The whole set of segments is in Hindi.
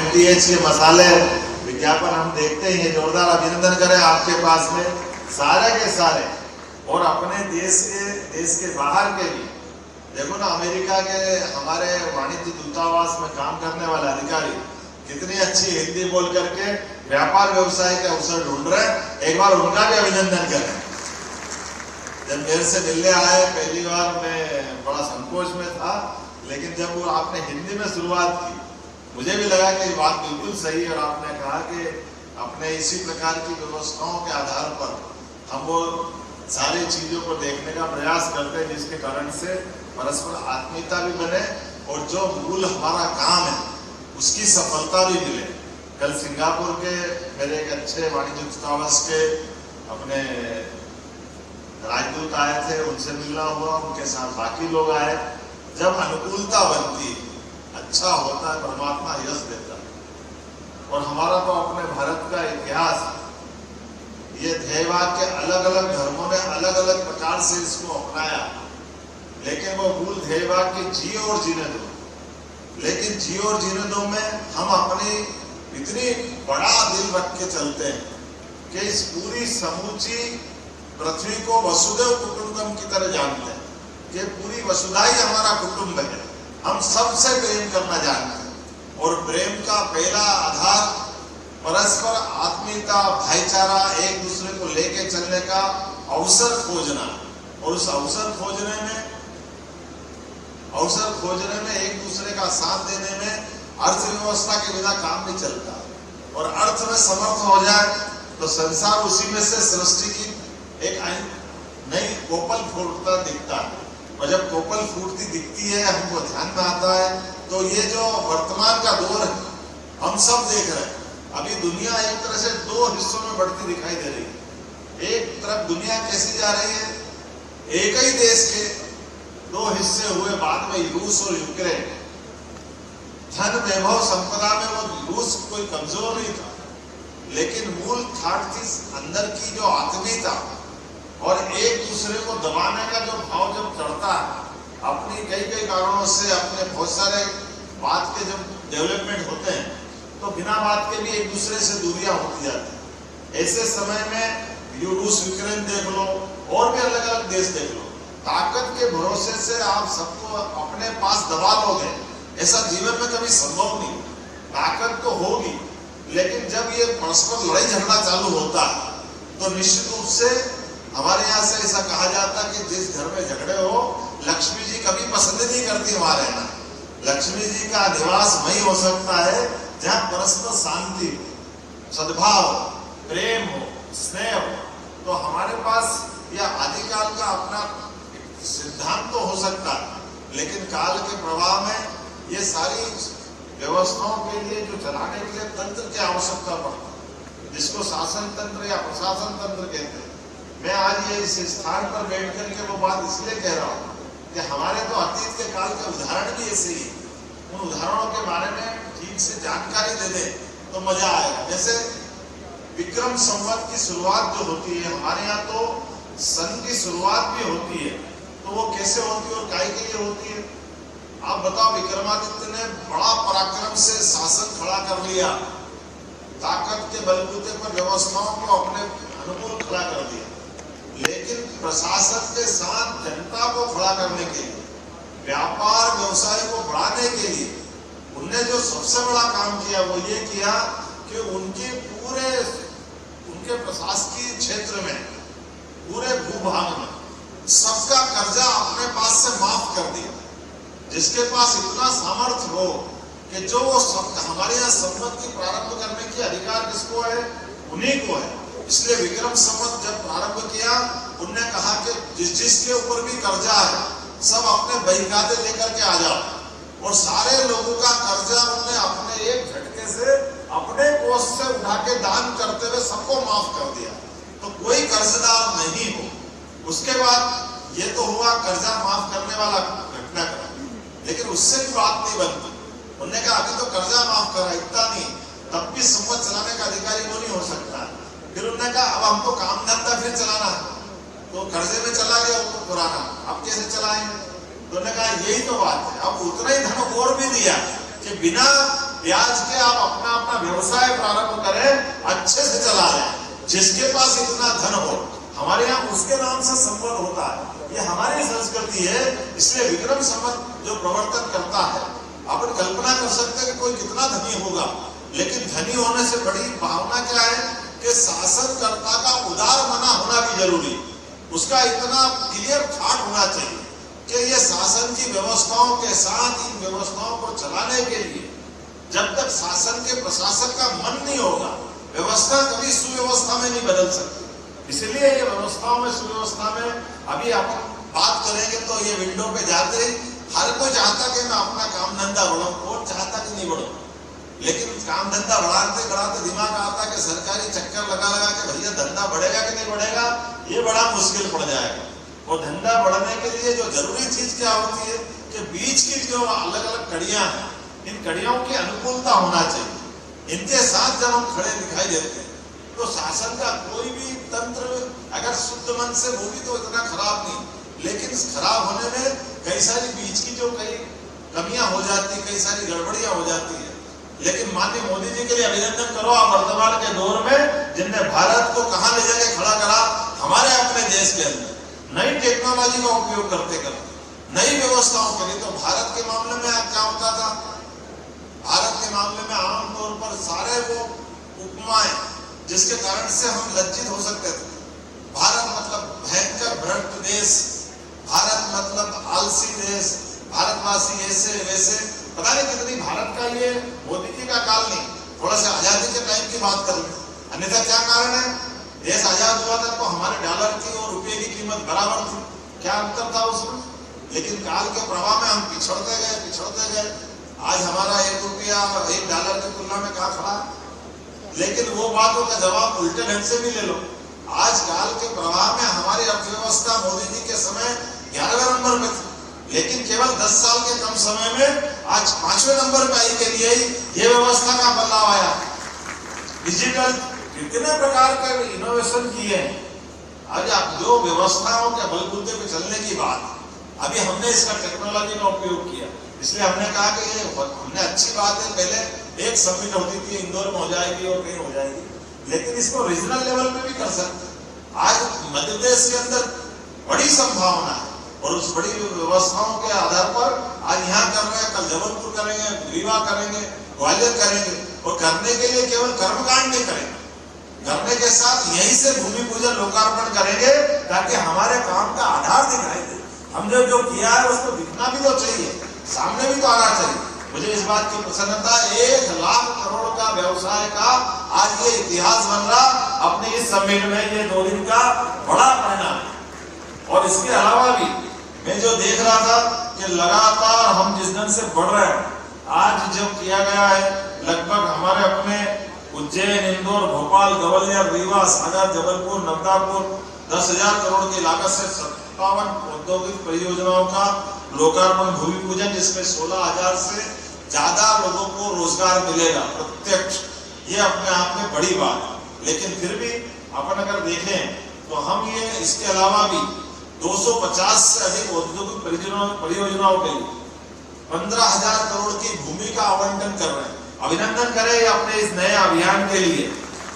एमटीएच के मसाले विज्ञापन हम देखते ही हैं। जोरदार अभिनंदन करें आपके पास में सारे के सारे। और अपने देश के बाहर के भी देखो ना, अमेरिका के हमारे वाणिज्य दूतावास में काम करने वाले अधिकारी कितनी अच्छी हिंदी बोल करके व्यापार व्यवसाय के अवसर ढूंढ रहे हैं। एक बार उनका भी अभिनंदन करें। जब मेरे से मिलने आए पहली बार मैं बड़ा संकोच में था, लेकिन जब वो आपने हिंदी में शुरुआत की मुझे भी लगा कि बात बिल्कुल सही है। और आपने कहा कि अपने इसी प्रकार की व्यवस्थाओं के आधार पर हम वो सारी चीजों को देखने का प्रयास करते हैं जिसके कारण से परस्पर आत्मीयता भी बने और जो मूल हमारा काम है उसकी सफलता भी मिले। कल सिंगापुर के मेरे एक अच्छे वाणिज्य दूतावास के अपने राजदूत आए थे, उनसे मिलना हुआ, उनके साथ बाकी लोग आए। जब अनुकूलता बनती अच्छा होता है, परमात्मा यश देता है। और हमारा तो अपने भारत का इतिहास, ये ध्येयवाद के अलग अलग धर्मों ने अलग अलग प्रकार से इसको अपनाया, लेकिन वो मूल ध्येयवाद की जियो और जीने दो। लेकिन जियो और जीने दो में हम अपनी इतनी बड़ा दिल रख के चलते हैं कि इस पूरी समूची पृथ्वी को वसुदेव कुटुंबकम की तरह जानते हैं कि पूरी वसुधा ही हमारा कुटुंब है। हम सबसे प्रेम करना जानते हैं और प्रेम का पहला आधार परस्पर आत्मीयता, भाईचारा, एक दूसरे को लेके चलने का अवसर खोजना। और उस अवसर खोजने में एक दूसरे का साथ देने में अर्थव्यवस्था के बिना काम नहीं चलता। और अर्थ में समर्थ हो जाए तो संसार उसी में से सृष्टि की एक नई कोपल फूटता दिखता है। और जब कोपल फूटती दिखती है हमको ध्यान में आता है तो ये जो वर्तमान का दौर है हम सब देख रहे हैं। अभी दुनिया एक तरह से दो हिस्सों में बढ़ती दिखाई दे रही है। एक तरफ दुनिया कैसी जा रही है, एक ही देश के दो हिस्से हुए, बाद में रूस और यूक्रेन। धन वैभव संपदा में वो रूस कोई कमजोर नहीं था, लेकिन मूल ठाट थी अंदर की जो आत्मीयता और एक दूसरे को दबाने का जो भाव जब चढ़ता है, अपनी कई कारणों से अपने बहुत सारे बात के जब डेवलपमेंट होते हैं तो बिना बात के भी एक दूसरे से दूरियां होती जाती है। ऐसे समय में रूस यूक्रेन देख लो और भी अलग अलग देश देख लो, ताकत के भरोसे से आप सबको अपने पास दबा लोगे ऐसा जीवन में कभी संभव नहीं। ताकत तो होगी, लेकिन जब ये परस्पर लड़ाई झगड़ा चालू होता है तो निश्चित रूप से हमारे यहाँ से ऐसा कहा जाता है कि जिस घर में झगड़े हो लक्ष्मी जी कभी पसंद नहीं करती हमारे यहाँ। लक्ष्मी जी का निवास वही हो सकता है जहाँ परस्पर शांति, सद्भाव, प्रेम हो, स्नेह हो। तो हमारे पास यह आदिकाल का अपना सिद्धांत तो हो सकता है, लेकिन काल के प्रवाह में ये सारी व्यवस्थाओं के लिए जो चलाने के लिए तंत्र की आवश्यकता पड़ती है, जिसको शासन तंत्र या प्रशासन तंत्र कहते हैं। मैं आज ये इस स्थान पर बैठ करके वो बात इसलिए कह रहा हूँ कि हमारे तो अतीत के काल के उदाहरण भी ऐसे ही, उन उदाहरणों के बारे में ठीक से जानकारी दे दे तो मजा आएगा। जैसे विक्रम संवत की शुरुआत जो होती है हमारे यहाँ, तो सन की शुरुआत भी होती है, तो वो कैसे होती है और काय के लिए होती है? आप बताओ, विक्रमादित्य ने बड़ा पराक्रम से शासन खड़ा कर लिया, ताकत के बलबूते पर व्यवस्थाओं को अपने अनुकूल खड़ा कर दिया, लेकिन प्रशासन के साथ जनता को खड़ा करने के लिए, व्यापार व्यवसाय को बढ़ाने के लिए उनने जो सबसे बड़ा काम किया वो ये किया कि उनके प्रशासकीय क्षेत्र में, पूरे भूभाग में सबका कर्जा अपने पास से माफ कर दिया। जिसके पास इतना सामर्थ्य हो कि जो वो हमारे यहाँ संपत्ति प्रारंभ करने की अधिकार किसको है, उन्हीं को है। इसलिए विक्रम संवत जब प्रारंभ किया, उनने कहा कि जिसके ऊपर भी कर्जा है सब अपने बहीखाते लेकर के आ जाओ, और सारे लोगों का कर्जा उन्होंने अपने एक झटके से अपने कोष से उठा के दान करते हुए सबको माफ कर दिया, तो कोई कर्जदार नहीं हो। उसके बाद ये तो हुआ कर्जा माफ करने वाला घटनाक्रम, लेकिन उससे भी बात नहीं बनती। उन्होंने कहा अभी तो कर्जा माफ करा, इतना नहीं, तब भी संवत चलाने का अधिकारी वो नहीं हो सकता। फिर उन्होंने कहा अब हमको काम धंधा फिर चलाना है, तो कर्जे में चला गया वो पुराना, अब कैसे चलाएंगे? तो उन्होंने कहा यही तो बात है, अब उतना ही धन और भी दिया कि बिना ब्याज के आप अपना अपना व्यवसाय प्रारंभ करें, अच्छे से चला लें। जिसके पास इतना धन हो, हमारे यहाँ उसके नाम से संपत्ति होता है, ये हमारी संस्कृति है। इसलिए विक्रम संवत जो प्रवर्तन करता है, अपन कल्पना कर सकते हैं कि कोई कितना धनी होगा, लेकिन धनी होने से बड़ी भावना क्या है कि शासनकर्ता का उदार मना होना भी जरूरी, उसका इतना क्लियर थॉट होना चाहिए कि ये शासन की व्यवस्थाओं के साथ इन व्यवस्थाओं को चलाने के लिए जब तक शासन के प्रशासक का मन नहीं होगा, व्यवस्था कभी सुव्यवस्था में नहीं बदल सकती। इसलिए ये व्यवस्थाओं में, सुव्यवस्था में अभी आप बात करेंगे तो ये विंडो पे जाते ही हर कोई चाहता कि मैं अपना काम धंधा बढ़ाऊं, कौन चाहता कि नहीं बढ़ाऊं, लेकिन काम धंधा बढ़ाते बढ़ाते दिमाग आता कि सरकारी चक्कर लगा लगा के भैया धंधा बढ़ेगा कि नहीं बढ़ेगा, ये बड़ा मुश्किल पड़ जाएगा। और धंधा बढ़ने के लिए जो जरूरी चीज क्या होती है कि बीच की जो अलग अलग कड़ियां हैं, इन कड़ियों की अनुकूलता होना चाहिए। इनके साथ जब हम खड़े दिखाई देते हैं तो शासन का कोई भी तंत्र अगर शुद्ध मन से वो भी तो इतना खराब नहीं, लेकिन इस खराब होने में कई सारी बीच की जो कई कमियां हो जाती, कई सारी गड़बड़ियां हो जाती है। लेकिन माननीय मोदी जी के लिए अभिनंदन करो आप वर्तमान के दौर में, जिनने भारत को कहां ले जाके खड़ा करा, हमारे अपने देश के अंदर नई टेक्नोलॉजी का उपयोग करते करते नई व्यवस्थाओं के लिए। तो भारत के मामले में क्या होता था, भारत के मामले में आमतौर पर सारे वो उपमाएं जिसके कारण से हम लज्जित हो सकते थे। भारत मतलब भयंकर भ्रष्ट देश, भारत मतलब आलसी देश, भारतवासी ऐसे वैसे, पता नहीं कितनी भारत का ये मोदी जी का काल नहीं, थोड़ा सा आजादी के टाइम की बात कर लें। अन्यथा क्या कारण है, देश आजाद हुआ था तो हमारे डॉलर की और रुपये की कीमत बराबर थी, क्या अंतर था उसमें, लेकिन काल के प्रभाव में हम पिछड़ते गए। आज हमारा 1 रुपया 1 डॉलर की तुलना में कहाँ खड़ा है। लेकिन वो बातों का जवाब उल्टे ढंग से भी ले लो, आज काल के प्रभाव में हमारी अर्थव्यवस्था मोदी जी के समय 11वें नंबर पे थी, लेकिन केवल 10 साल के कम समय में आज 5वें नंबर पे आई के लिए ये व्यवस्था का बदलाव आया। डिजिटल कितने प्रकार के इनोवेशन किए हैं। आज आप जो व्यवस्थाओं के बलबूते पे चलने की बात, अभी हमने इसका टेक्नोलॉजी का उपयोग किया, इसलिए हमने कहा कि ये हमने अच्छी बात है। पहले एक समिट होती थी, इंदौर में हो जाएगी और कहीं हो जाएगी, लेकिन इसको रीजनल लेवल पे भी कर सकते। आज मध्य प्रदेश के अंदर बड़ी संभावना है और उस बड़ी व्यवस्थाओं के आधार पर आज यहाँ कर रहे हैं, कल जबलपुर करेंगे, रीवा करेंगे, ग्वालियर करेंगे। और करने के लिए केवल कर्मकांड नहीं करेंगे, करने के साथ यहीं से भूमि पूजन लोकार्पण करेंगे ताकि हमारे काम का आधार दिखाई दे। हमने जो किया है उसको दिखना भी तो चाहिए, सामने भी तो आना चाहिए। मुझे इस बात की प्रसन्नता, 1 लाख करोड़ का व्यवसाय का आज ये इतिहास बन रहा अपने इस समिट में, ये 2 दिन का बड़ा परिणाम है। और इसके अलावा भी मैं जो देख रहा था कि लगातार हम जिस ढंग से बढ़ रहे हैं, आज जो किया गया है लगभग हमारे अपने उज्जैन, इंदौर, भोपाल, ग्वालियर, रीवा, सागर, जबलपुर, नवदापुर 10,000 करोड़ की लागत से 57 औद्योगिक परियोजनाओं का लोकार्पण, भूमि पूजन, जिसमें 16,000 से ज्यादा लोगों को रोजगार मिलेगा प्रत्यक्ष। ये अपने आप में बड़ी बात। लेकिन फिर भी अपन अगर देखें तो हम ये इसके अलावा भी 250 से अधिक औद्योगिक परियोजनाओं के लिए 15,000 करोड़ की भूमि का आवंटन कर रहे हैं। अभिनंदन करें अपने इस नए अभियान के लिए।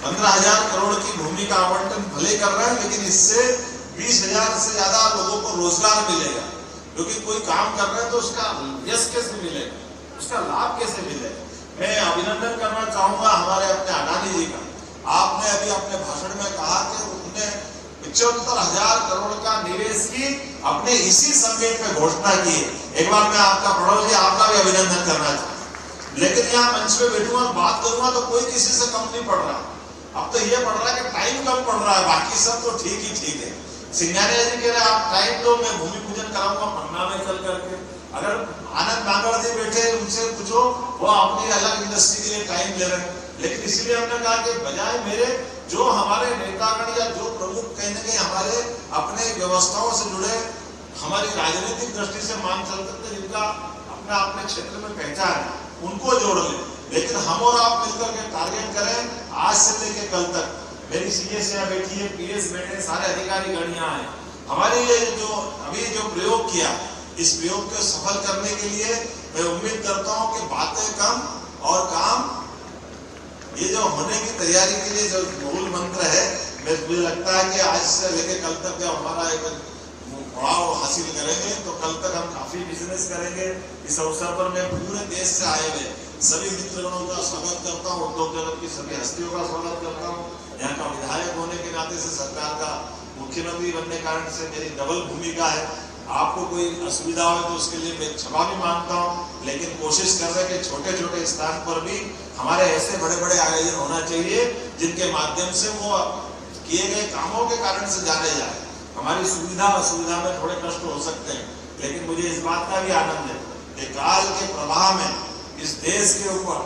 15,000 करोड़ की भूमि का आवंटन भले कर रहे हैं, लेकिन इससे 20,000 से ज्यादा लोगों को रोजगार मिलेगा। क्योंकि कोई काम कर रहे हैं तो उसका यश कैसे मिलेगा, उसका लाभ कैसे मिलेगा। मैं अभिनंदन करना चाहूंगा हमारे अपने अडानी जी का। आपने अभी अपने भाषण में कहा कि उन्होंने 75,000 करोड़ का निवेश की अपने इसी समिट में घोषणा की। एक बार मैं आपका पड़ोसी आपका भी अभिनंदन करना चाहूंगा। लेकिन यहाँ मंच पे बैठूंगा बात करूंगा तो कोई किसी से कम नहीं पड़ रहा। अब तो ये पड़ रहा है कि टाइम कम पड़ रहा है, बाकी सब तो ठीक है। सिंघानिया जी कह रहे आप टाइम दो, मैं भूमि पूजन कराऊंगा पन्ना में चल करके। अगर आनंद नागड़ जी बैठे उनसे पूछो, वो अपनी अलग इंडस्ट्री के लिए टाइम ले रहे हैं। लेकिन इसलिए हमने कहा कि बजाय मेरे जो हमारे नेतागण या जो प्रमुख कहीं ना कहीं हमारे अपने व्यवस्थाओं से जुड़े, हमारी राजनीतिक दृष्टि से मान चल सकते, जिनका अपने क्षेत्र में पहचान है, उनको जोड़ ले। लेकिन हम और आप मिलकर के टारगेट करें आज से लेकर कल तक। मेरी सीएस यहाँ बैठी है, पीएस बैठे, सारे अधिकारी गण यहाँ हैं। हमारे ये जो अभी जो प्रयोग किया, इस प्रयोग को सफल करने के लिए मैं उम्मीद करता हूँ कि बातें कम और काम ये जो होने की तैयारी के लिए जो मूल मंत्र है, मुझे लगता है कि आज से लेकर कल तक जब हमारा एक बढ़ाव हासिल करेंगे तो कल तक हम काफी बिजनेस करेंगे। इस अवसर पर मैं पूरे देश से आए हुए सभी मित्रगणों का स्वागत करता हूँ, उद्योग जगत की सभी हस्तियों का स्वागत करता हूँ। यहाँ का विधायक होने के नाते से, सरकार का मुख्यमंत्री बनने के कारण से मेरी डबल भूमिका है। आपको कोई असुविधा हो तो उसके लिए मैं क्षमा भी मांगता हूँ, लेकिन कोशिश कर रहे हैं कि छोटे छोटे स्थान पर भी हमारे ऐसे बड़े बड़े आयोजन होना चाहिए जिनके माध्यम से वो किए गए कामों के कारण से जाने जाए। हमारी सुविधा असुविधा में थोड़े कष्ट हो सकते हैं, लेकिन मुझे इस बात का भी आनंद है कि काल के प्रवाह में इस देश के ऊपर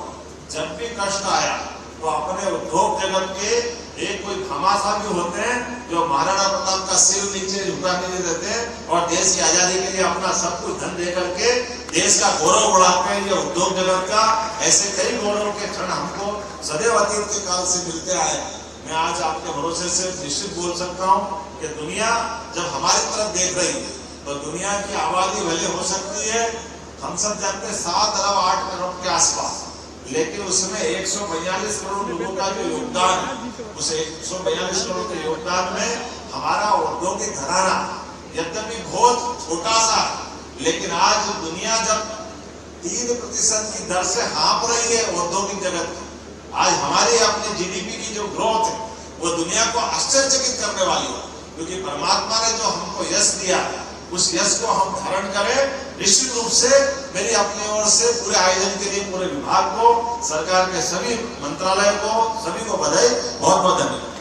जब भी कष्ट आया तो अपने उद्योग जगत के एक कोई घमासान भी होते हैं जो महाराणा प्रताप का सिर नीचे झुकाने नहीं देते और देश की आजादी के लिए अपना सब कुछ धन दे करके देश का गौरव बढ़ाते हैं। ये उद्योग जगत का ऐसे कई गौरव के क्षण हमको सदैव अतीत के काल से मिलते आए। मैं आज आपके भरोसे से निश्चित बोल सकता हूँ कि दुनिया जब हमारी तरफ देख रही है तो दुनिया की आबादी भले हो सकती है, हम सब जानते हैं 7 अरब 8 करोड़ के आसपास, लेकिन उसमें 142 करोड़ लोगों का जो योगदान है, उस 142 करोड़ के योगदान में हमारा औद्योगिक घराना यद्यपि बहुत छोटा सा, लेकिन आज दुनिया जब 3% की दर से हाँप रही है औद्योगिक जगत, आज हमारी अपने जीडीपी की जो ग्रोथ है वो दुनिया को आश्चर्यचकित करने वाली है, क्योंकि परमात्मा ने जो हमको यश दिया उस यश को हम धारण करें। निश्चित रूप से मेरी अपनी ओर से पूरे आयोजन के लिए पूरे विभाग को, सरकार के सभी मंत्रालय को, सभी को बधाई, बहुत बहुत धन्यवाद।